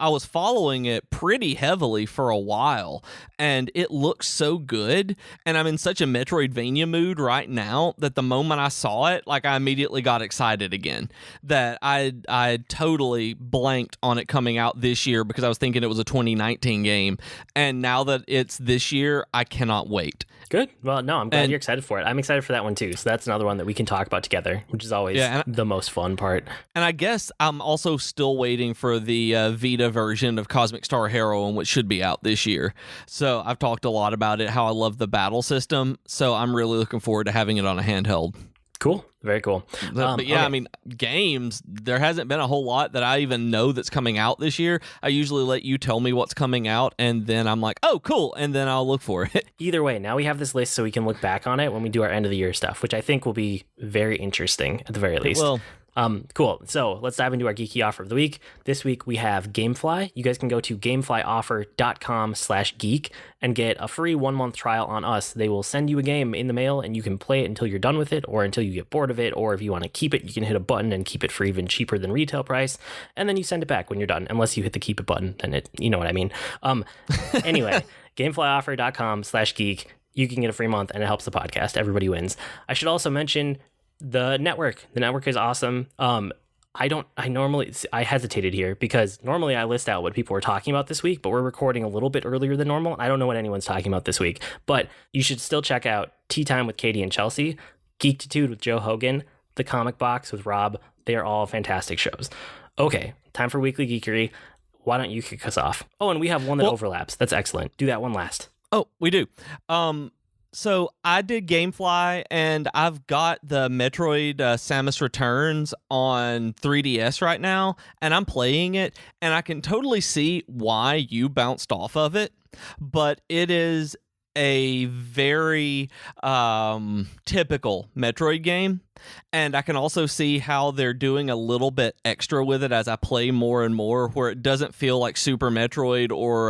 was following it pretty heavily for a while, and it looks so good, and I'm in such a Metroidvania mood right now that the moment I saw it, like I immediately got excited again, that I totally blanked on it coming out this year because I was thinking it was a 2019 game, and now that it's this year, I cannot wait. Good. Well, no, I'm glad you're excited for it. I'm excited for that one too. So that's another one that we can talk about together, which is always the most fun part. And I guess I'm also still waiting for the Vita version of Cosmic Star Heroine, which should be out this year. So I've talked a lot about it, how I love the battle system. So I'm really looking forward to having it on a handheld. Cool. Very cool. But yeah, okay. I mean, games, there hasn't been a whole lot that I even know that's coming out this year. I usually let you tell me what's coming out, and then I'm like, oh, cool, and then I'll look for it. Either way, now we have this list so we can look back on it when we do our end of the year stuff, which I think will be very interesting at the very least. Well, cool. So let's dive into our geeky offer of the week. This week we have Gamefly. You guys can go to gameflyoffer.com/geek and get a free 1-month trial on us. They will send you a game in the mail and you can play it until you're done with it or until you get bored of it. Or if you want to keep it, you can hit a button and keep it for even cheaper than retail price. And then you send it back when you're done, unless you hit the keep it button, then you know what I mean. Anyway, gameflyoffer.com/geek. You can get a free month and it helps the podcast. Everybody wins. I should also mention the network. The network is awesome. I hesitated here because normally I list out what people were talking about this week, but we're recording a little bit earlier than normal. I don't know what anyone's talking about this week, but you should still check out Tea Time with Katie and Chelsea, Geektitude with Joe Hogan, The Comic Box with Rob. They are all fantastic shows. Okay, time for Weekly Geekery. Why don't you kick us off? Oh, and we have one that overlaps. That's excellent. Do that one last. Oh, we do. So I did Gamefly, and I've got the Metroid Samus Returns on 3DS right now, and I'm playing it, and I can totally see why you bounced off of it, but it is a very typical Metroid game, and I can also see how they're doing a little bit extra with it as I play more and more, where it doesn't feel like Super Metroid or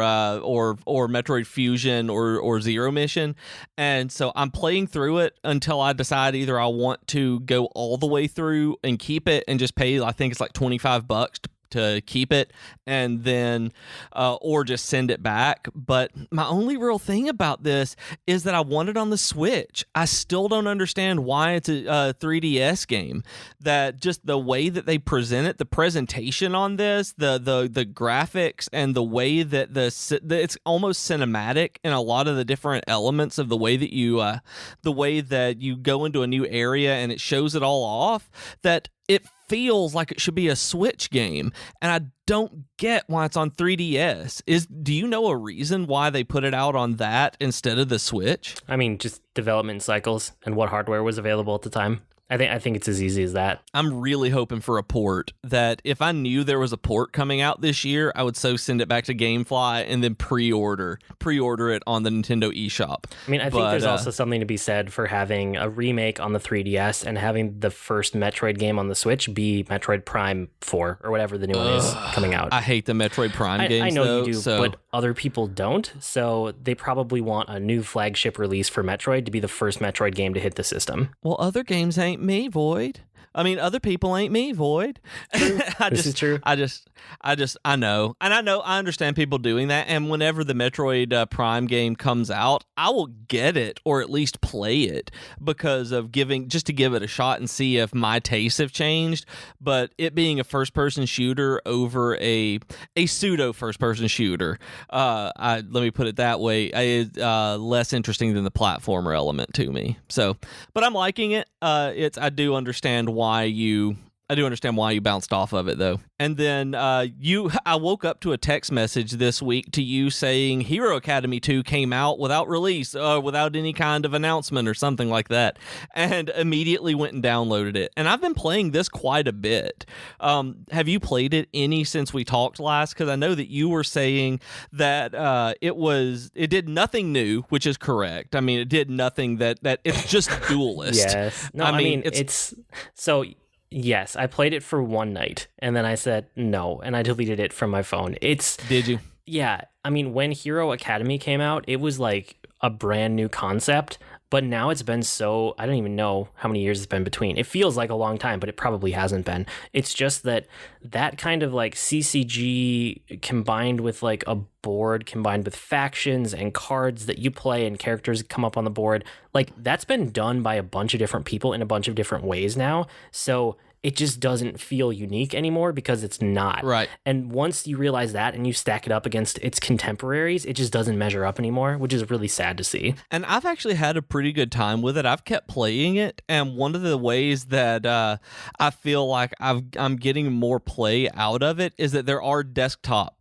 Metroid Fusion or Zero Mission. And so I'm playing through it until I decide either I want to go all the way through and keep it and just pay, I think it's like $25 to keep it, and then or just send it back. But my only real thing about this is that I want it on the Switch. I still don't understand why it's a 3DS game. That just the way that they present it, the presentation on this, the graphics, and the way that it's almost cinematic in a lot of the different elements of the way that you go into a new area and it shows it all off, that it feels like it should be a Switch game, and I don't get why it's on 3DS. Do you know a reason why they put it out on that instead of the Switch? I mean, just development cycles and what hardware was available at the time. I think it's as easy as that. I'm really hoping for a port that if I knew there was a port coming out this year, I would send it back to GameFly and then pre-order it on the Nintendo eShop. I mean, I think there's also something to be said for having a remake on the 3DS and having the first Metroid game on the Switch be Metroid Prime 4 or whatever the new one is coming out. I hate the Metroid Prime games, I know though, you do, but other people don't. So they probably want a new flagship release for Metroid to be the first Metroid game to hit the system. Well, other games ain't me, Void. I mean, other people ain't me, Void. This is true. I know. And I understand people doing that. And whenever the Metroid Prime game comes out, I will get it or at least play it because of just to give it a shot and see if my tastes have changed. But it being a first-person shooter over a pseudo first-person shooter, let me put it that way, is less interesting than the platformer element to me. So, but I'm liking it. I do understand why you bounced off of it, though. And then I woke up to a text message this week to you saying Hero Academy 2 came out without release, without any kind of announcement or something like that, and immediately went and downloaded it. And I've been playing this quite a bit. Have you played it any since we talked last? Because I know that you were saying that it did nothing new, which is correct. I mean, it did nothing that it's just Duelist. Yes. No, I mean it's so. Yes, I played it for one night, and then I said no, and I deleted it from my phone. Did you? Yeah, I mean, when Hero Academy came out, it was like a brand new concept, but now it's been I don't even know how many years it's been between. It feels like a long time, but it probably hasn't been. It's just that kind of like CCG combined with like a board, combined with factions and cards that you play and characters come up on the board, like that's been done by a bunch of different people in a bunch of different ways now. So it just doesn't feel unique anymore because it's not. Right. And once you realize that and you stack it up against its contemporaries, it just doesn't measure up anymore, which is really sad to see. And I've actually had a pretty good time with it. I've kept playing it, and one of the ways that I feel like I'm getting more play out of it is that there are desktop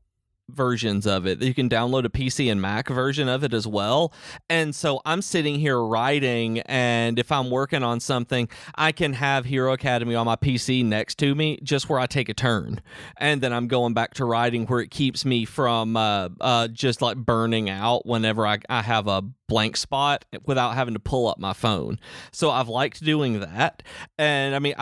versions of it. You can download a PC and Mac version of it as well. And so I'm sitting here writing, and if I'm working on something, I can have Hero Academy on my PC next to me just where I take a turn. And then I'm going back to writing where it keeps me from just like burning out whenever I have a blank spot without having to pull up my phone. So I've liked doing that. And I mean,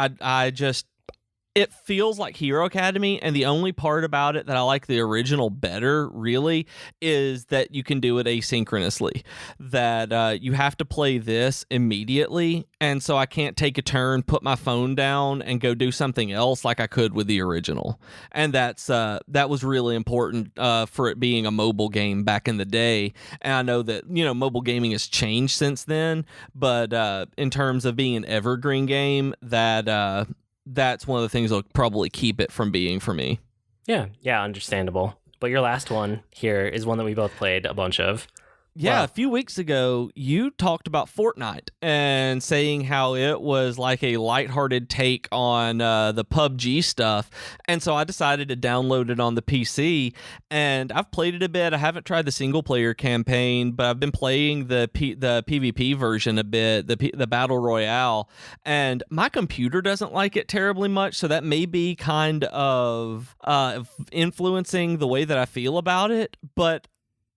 it feels like Hero Academy, and the only part about it that I like the original better, really, is that you can do it asynchronously. That you have to play this immediately, and so I can't take a turn, put my phone down, and go do something else like I could with the original. And that was really important for it being a mobile game back in the day. And I know that mobile gaming has changed since then, but in terms of being an evergreen game, that's one of the things that'll probably keep it from being for me. Yeah, understandable. But your last one here is one that we both played a bunch of. Yeah, a few weeks ago, you talked about Fortnite and saying how it was like a lighthearted take on the PUBG stuff. And so I decided to download it on the PC, and I've played it a bit. I haven't tried the single-player campaign, but I've been playing the PvP version a bit, the Battle Royale, and my computer doesn't like it terribly much, so that may be kind of influencing the way that I feel about it, but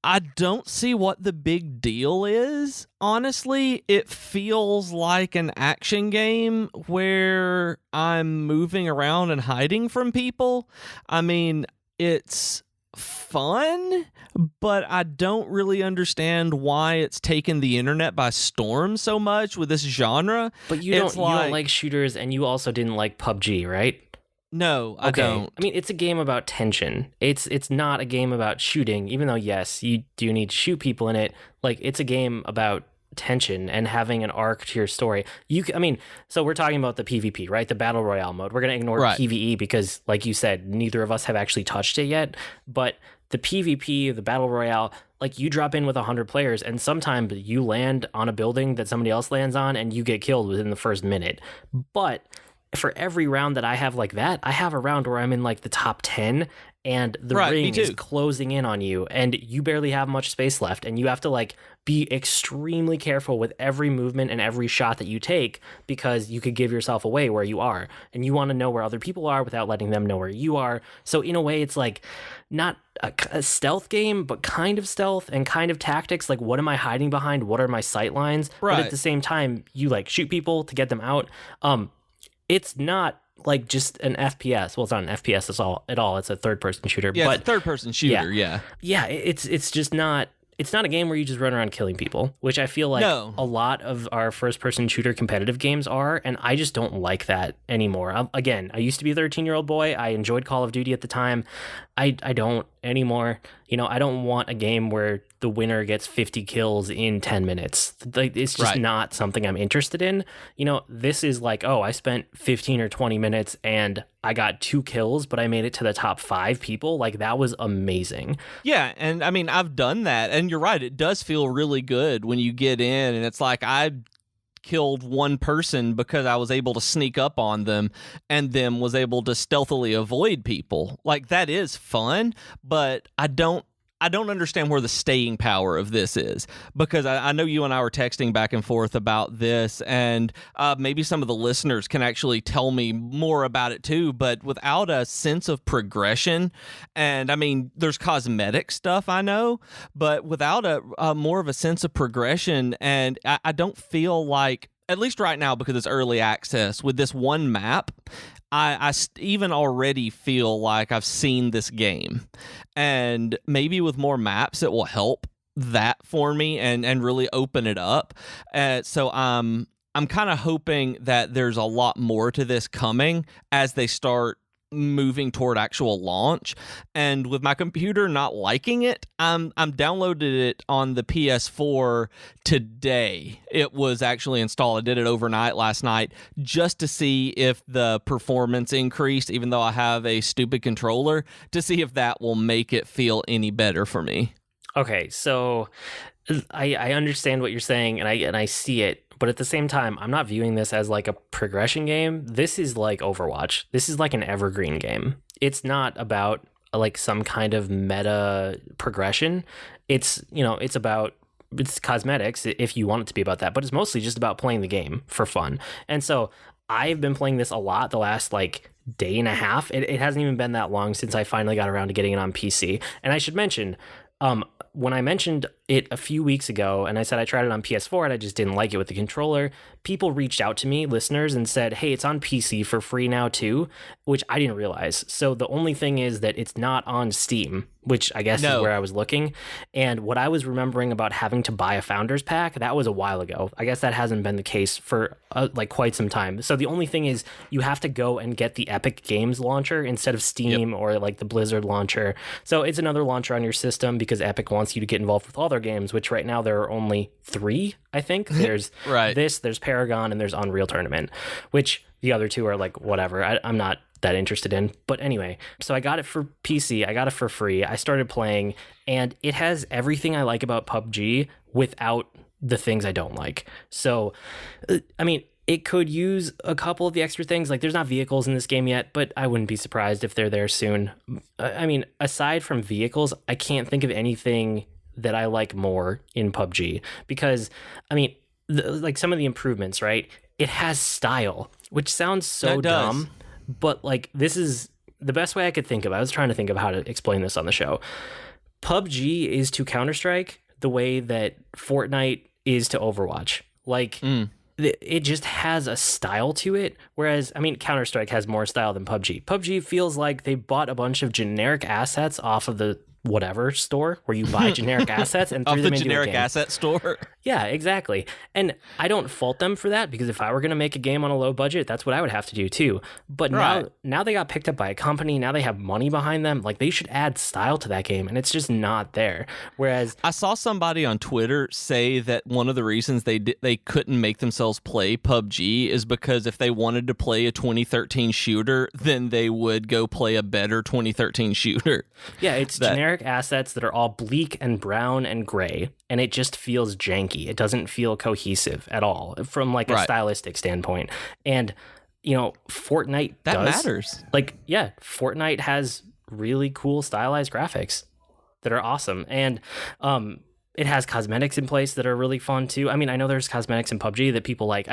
I don't see what the big deal is. Honestly, it feels like an action game where I'm moving around and hiding from people. I mean, it's fun, but I don't really understand why it's taken the internet by storm so much with this genre. But you don't like shooters, and you also didn't like PUBG, right? No, I don't. I mean, it's a game about tension. It's not a game about shooting, even though, yes, you do need to shoot people in it. Like, it's a game about tension and having an arc to your story. So we're talking about the PvP, right? The Battle Royale mode. We're going to ignore PvE because, like you said, neither of us have actually touched it yet. But the PvP, the Battle Royale, like, you drop in with 100 players, and sometimes you land on a building that somebody else lands on, and you get killed within the first minute. But for every round that I have like that, I have a round where I'm in like the top 10 and the ring is closing in on you and you barely have much space left, and you have to like be extremely careful with every movement and every shot that you take, because you could give yourself away where you are, and you want to know where other people are without letting them know where you are. So in a way, it's like not a stealth game, but kind of stealth and kind of tactics. Like, what am I hiding behind? What are my sight lines? But at the same time, you like shoot people to get them out. It's not like just an FPS. Well, it's not an FPS at all. It's a third-person shooter. Yeah, but it's a third-person shooter, yeah. Yeah, it's just not... It's not a game where you just run around killing people, which I feel like a lot of our first-person shooter competitive games are, and I just don't like that anymore. Again, I used to be a 13-year-old boy. I enjoyed Call of Duty at the time. I don't anymore. You know, I don't want a game where the winner gets 50 kills in 10 minutes. Like, it's just not something I'm interested in. You know, this is like, oh, I spent 15 or 20 minutes and I got 2 kills, but I made it to the top 5 people. Like, that was amazing. Yeah, and I mean, I've done that, and you're right, it does feel really good when you get in, and it's like, I killed one person because I was able to sneak up on them and then was able to stealthily avoid people. Like, that is fun, but I don't understand where the staying power of this is, because I know you and I were texting back and forth about this, and maybe some of the listeners can actually tell me more about it too, but without a sense of progression, and I mean, there's cosmetic stuff, I know, but without a more of a sense of progression, and I don't feel like, at least right now, because it's early access, with this one map, I even already feel like I've seen this game, and maybe with more maps it will help that for me and really open it up. So I'm kind of hoping that there's a lot more to this coming as they start moving toward actual launch. And with my computer not liking it, I'm downloaded it on the PS4 today. It was actually installed. I did it overnight last night just to see if the performance increased, even though I have a stupid controller, to see if that will make it feel any better for me. Okay, so I understand what you're saying, and I see it. But at the same time, I'm not viewing this as like a progression game. This is like Overwatch. This is like an evergreen game. It's not about like some kind of meta progression. It's, you know, it's cosmetics if you want it to be about that, but it's mostly just about playing the game for fun. And so I've been playing this a lot the last like day and a half. It hasn't even been that long since I finally got around to getting it on PC. And I should mention, when I mentioned it a few weeks ago and I said I tried it on PS4 and I just didn't like it with the controller, people reached out to me, listeners, and said, hey, it's on PC for free now too, which I didn't realize. So the only thing is that it's not on Steam, which I guess is where I was looking. And what I was remembering about having to buy a Founders Pack, that was a while ago. I guess that hasn't been the case for like quite some time. So the only thing is you have to go and get the Epic Games launcher instead of Steam or like the Blizzard launcher. So it's another launcher on your system because Epic wants you to get involved with all their games, which right now there are only 3, I think. There's there's Paragon, and there's Unreal Tournament, which the other 2 are like whatever. I'm not that interested in. But anyway, so I got it for PC. I got it for free. I started playing, and it has everything I like about PUBG without the things I don't like. So, I mean, it could use a couple of the extra things. Like, there's not vehicles in this game yet, but I wouldn't be surprised if they're there soon. I mean, aside from vehicles, I can't think of anything that I like more in PUBG, because, I mean, like some of the improvements, right? It has style, which sounds so dumb, but like, this is the best way I could think of. I was trying to think of how to explain this on the show. PUBG is to Counter-Strike the way that Fortnite is to Overwatch. Like, it just has a style to it, whereas, I mean, Counter-Strike has more style than PUBG. PUBG feels like they bought a bunch of generic assets off of the whatever store where you buy generic assets and threw them into a game. Generic asset store. Yeah, exactly. And I don't fault them for that, because if I were going to make a game on a low budget, that's what I would have to do too. But now they got picked up by a company. Now they have money behind them. Like, they should add style to that game, and it's just not there. Whereas I saw somebody on Twitter say that one of the reasons they couldn't make themselves play PUBG is because if they wanted to play a 2013 shooter, then they would go play a better 2013 shooter. Yeah, it's generic assets that are all bleak and brown and gray, and it just feels janky. It doesn't feel cohesive at all from like a stylistic standpoint. And Fortnite That does. matters. Like, yeah, Fortnite has really cool stylized graphics that are awesome. And it has cosmetics in place that are really fun too. I mean, I know there's cosmetics in PUBG that people like.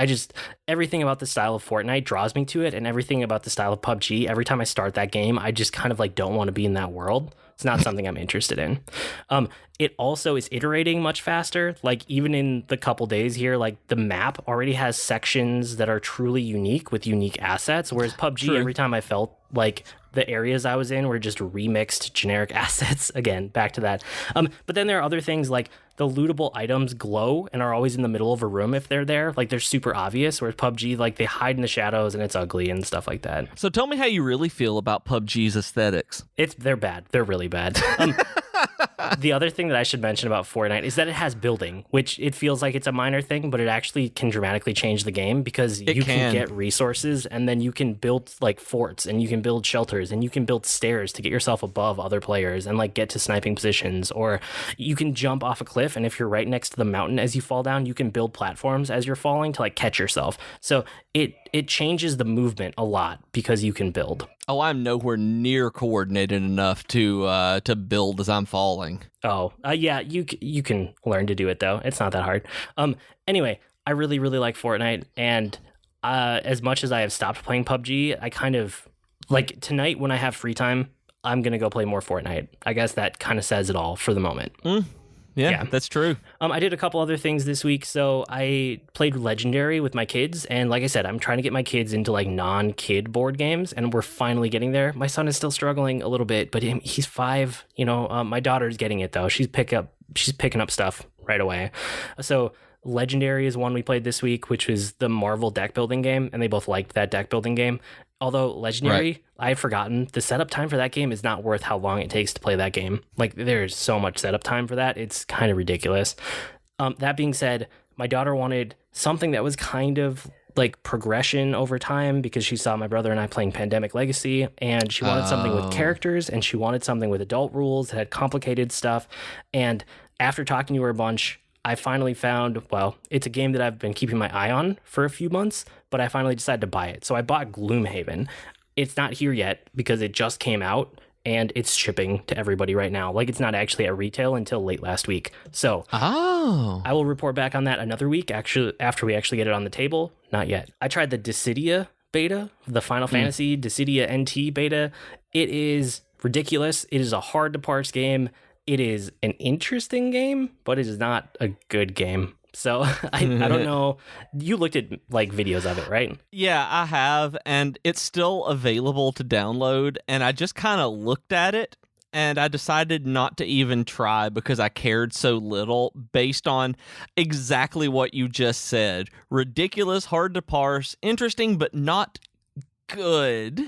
Everything about the style of Fortnite draws me to it, and everything about the style of PUBG, every time I start that game, I just kind of like don't want to be in that world. It's not something I'm interested in. It also is iterating much faster. Like, even in the couple days here, like the map already has sections that are truly unique with unique assets, whereas PUBG, True. every time I felt like the areas I was in were just remixed generic assets. Again, back to that. But then there are other things like the lootable items glow and are always in the middle of a room if they're there. Like, they're super obvious, whereas PUBG, like, they hide in the shadows and it's ugly and stuff like that. So tell me how you really feel about PUBG's aesthetics. They're bad. They're really bad. The other thing that I should mention about Fortnite is that it has building, which it feels like it's a minor thing, but it actually can dramatically change the game because you can get resources, and then you can build like forts, and you can build shelters, and you can build stairs to get yourself above other players and like get to sniping positions, or you can jump off a cliff, and if you're right next to the mountain as you fall down, you can build platforms as you're falling to like catch yourself. So it changes the movement a lot because you can build. Oh, I'm nowhere near coordinated enough to build as I'm falling. Oh, yeah, you can learn to do it though. It's not that hard. Anyway, I really, really like Fortnite, and as much as I have stopped playing PUBG, I kind of like tonight when I have free time, I'm gonna go play more Fortnite. I guess that kind of says it all for the moment. Yeah, that's true. I did a couple other things this week. So I played Legendary with my kids. And like I said, I'm trying to get my kids into like non-kid board games. And we're finally getting there. My son is still struggling a little bit, but he's 5. My daughter's getting it though. She's picking up stuff right away. So Legendary is one we played this week, which was the Marvel deck building game. And they both liked that deck building game. Although Legendary, I had forgotten, the setup time for that game is not worth how long it takes to play that game. Like, there's so much setup time for that. It's kind of ridiculous. That being said, my daughter wanted something that was kind of like progression over time because she saw my brother and I playing Pandemic Legacy, and she wanted something with characters, and she wanted something with adult rules that had complicated stuff. And after talking to her a bunch, I finally found, well, it's a game that I've been keeping my eye on for a few months, but I finally decided to buy it. So I bought Gloomhaven. It's not here yet because it just came out and it's shipping to everybody right now. Like, it's not actually at retail until late last week. So I will report back on that another week, actually, after we actually get it on the table. Not yet. I tried the Dissidia beta, the Final Fantasy Dissidia NT beta. It is ridiculous. It is a hard to parse game. It is an interesting game, but it is not a good game. So I don't know. You looked at like videos of it, right? Yeah, I have, and it's still available to download. And I just kind of looked at it, and I decided not to even try because I cared so little based on exactly what you just said. Ridiculous, hard to parse, interesting, but not good.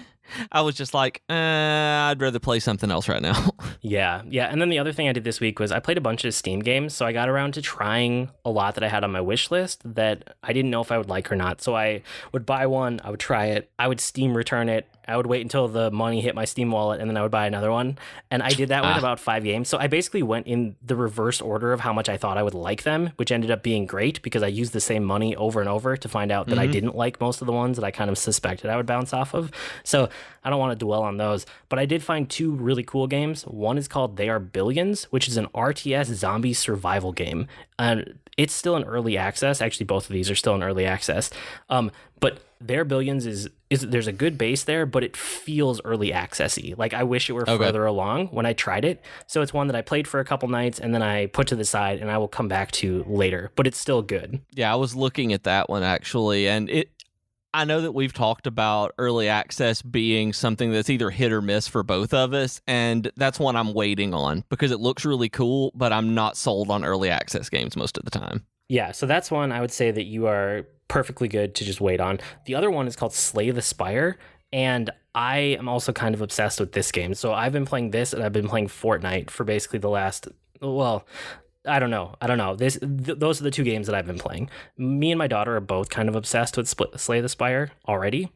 I was just like, I'd rather play something else right now. Yeah. And then the other thing I did this week was I played a bunch of Steam games. So I got around to trying a lot that I had on my wish list that I didn't know if I would like or not. So I would buy one, I would try it, I would Steam return it, I would wait until the money hit my Steam wallet, and then I would buy another one. And I did that with about 5 games. So I basically went in the reverse order of how much I thought I would like them, which ended up being great because I used the same money over and over to find out that I didn't like most of the ones that I kind of suspected I would bounce off of. So I don't want to dwell on those. But I did find 2 really cool games. One is called They Are Billions, which is an RTS zombie survival game. And it's still in early access. Actually, both of these are still in early access. But Their Billions is there's a good base there, but it feels early accessy. Like, I wish it were further along when I tried it. So it's one that I played for a couple nights and then I put to the side and I will come back to later, but it's still good. Yeah, I was looking at that one actually, and I know that we've talked about early access being something that's either hit or miss for both of us, and that's one I'm waiting on because it looks really cool, but I'm not sold on early access games most of the time. Yeah, so that's one I would say that you are perfectly good to just wait on. The other one is called Slay the Spire, and I am also kind of obsessed with this game. So I've been playing this, and I've been playing Fortnite for basically the last, well, I don't know. Those are the 2 games that I've been playing. Me and my daughter are both kind of obsessed with Slay the Spire already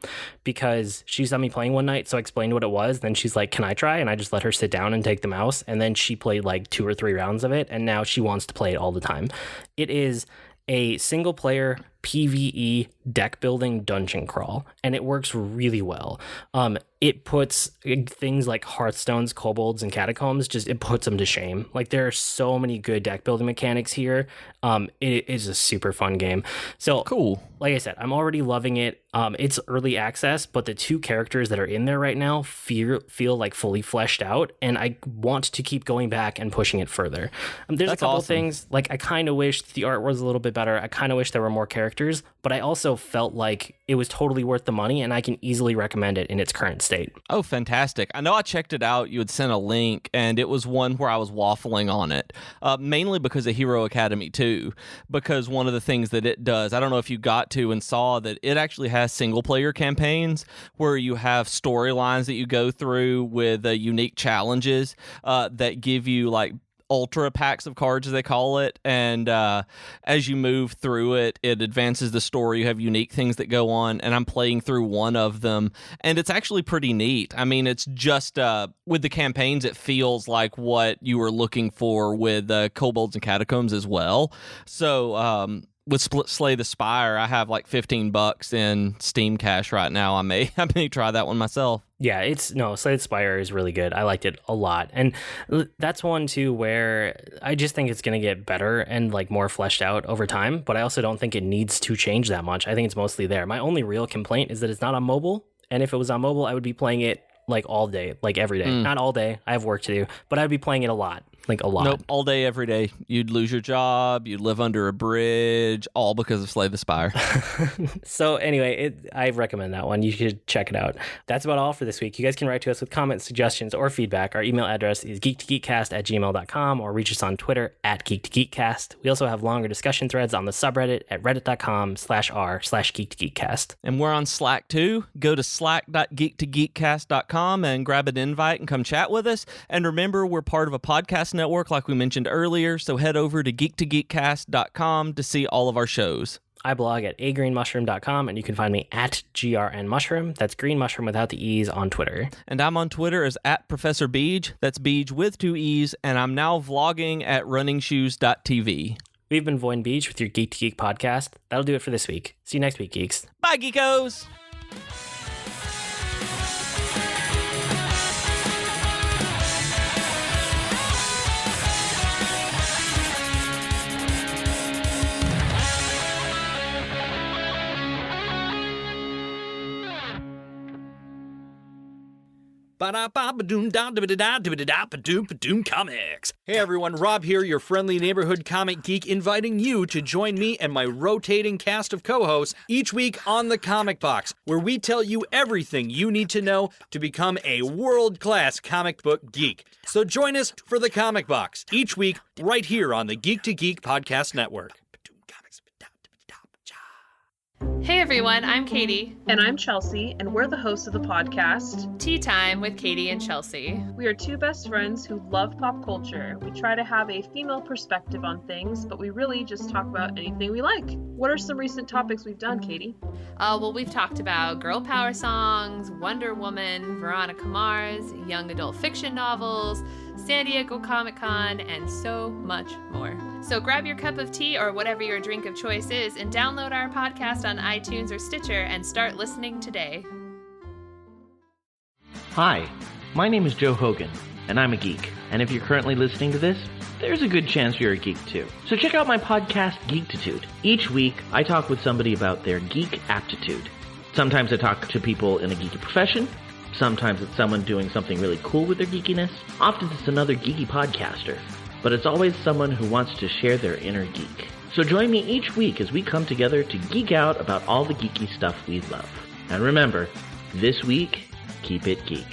because she saw me playing one night, so I explained what it was. Then she's like, can I try? And I just let her sit down and take the mouse. And then she played like 2 or 3 rounds of it, and now she wants to play it all the time. It is a single-player PvE deck building dungeon crawl, and it works really well. It puts things like Hearthstone's kobolds and catacombs, it puts them to shame. Like, there are so many good deck building mechanics here. It is a super fun game. So cool. Like I said, I'm already loving it. It's early access, but the 2 characters that are in there right now feel like fully fleshed out, and I want to keep going back and pushing it further. There's a couple things, like I kind of wish the art was a little bit better. I kind of wish there were more characters, but I also felt like it was totally worth the money, and I can easily recommend it in its current state. Oh, fantastic. I know I checked it out. You had sent a link, and it was one where I was waffling on it, mainly because of Hero Academy 2, because one of the things that it does, I don't know if you got to and saw that it actually has single-player campaigns where you have storylines that you go through with unique challenges that give you, like, ultra packs of cards, as they call it, and as you move through it, it advances the story. You have unique things that go on, and I'm playing through one of them, and it's actually pretty neat. I mean, it's just with the campaigns, it feels like what you were looking for with kobolds and catacombs as well. So with Slay the Spire, I have like $15 in Steam cash right now. I may try that one myself. Yeah, Slay the Spire is really good. I liked it a lot. And that's one too where I just think it's going to get better and like more fleshed out over time, but I also don't think it needs to change that much. I think it's mostly there. My only real complaint is that it's not on mobile, and if it was on mobile, I would be playing it like all day, like every day. Not all day. I have work to do, but I'd be playing it a lot. Like a lot. Nope, all day, every day. You'd lose your job. You'd live under a bridge, all because of Slay the Spire. So anyway, I recommend that one. You should check it out. That's about all for this week. You guys can write to us with comments, suggestions, or feedback. Our email address is geek2geekcast@gmail.com, or reach us on Twitter @geek2geekcast. We also have longer discussion threads on the subreddit at reddit.com/r/geek2geekcast. And we're on Slack too. Go to slack.geek2geekcast.com and grab an invite and come chat with us. And remember, we're part of a podcast network like we mentioned earlier, so head over to geek2geekcast.com to see all of our shows. I blog at agreenmushroom.com, and you can find me at grnmushroom. That's green mushroom without the E's on Twitter. And I'm on Twitter as @Professor Beej. That's Beej with 2 E's, and I'm now vlogging at runningshoes.tv. We've been Void and Beej with your Geek to Geek podcast. That'll do it for this week. See you next week, geeks. Bye, geekos! Comics. Hey everyone, Rob here, your friendly neighborhood comic geek, inviting you to join me and my rotating cast of co-hosts each week on The Comic Box, where we tell you everything you need to know to become a world-class comic book geek. So join us for The Comic Box each week right here on the Geek to Geek Podcast Network. Hey everyone, I'm Katie. And I'm Chelsea, and we're the hosts of the podcast Tea Time with Katie and Chelsea. We are 2 best friends who love pop culture. We try to have a female perspective on things, but we really just talk about anything we like. What are some recent topics we've done, Katie? Well, we've talked about girl power songs, Wonder Woman, Veronica Mars, young adult fiction novels, San Diego Comic-Con, and so much more. So grab your cup of tea or whatever your drink of choice is and download our podcast on iTunes or Stitcher and start listening today. Hi, my name is Joe Hogan, and I'm a geek. And if you're currently listening to this, there's a good chance you're a geek too. So check out my podcast, Geektitude. Each week, I talk with somebody about their geek aptitude. Sometimes I talk to people in a geeky profession. Sometimes it's someone doing something really cool with their geekiness. Often it's another geeky podcaster. But it's always someone who wants to share their inner geek. So join me each week as we come together to geek out about all the geeky stuff we love. And remember, this week, keep it geek.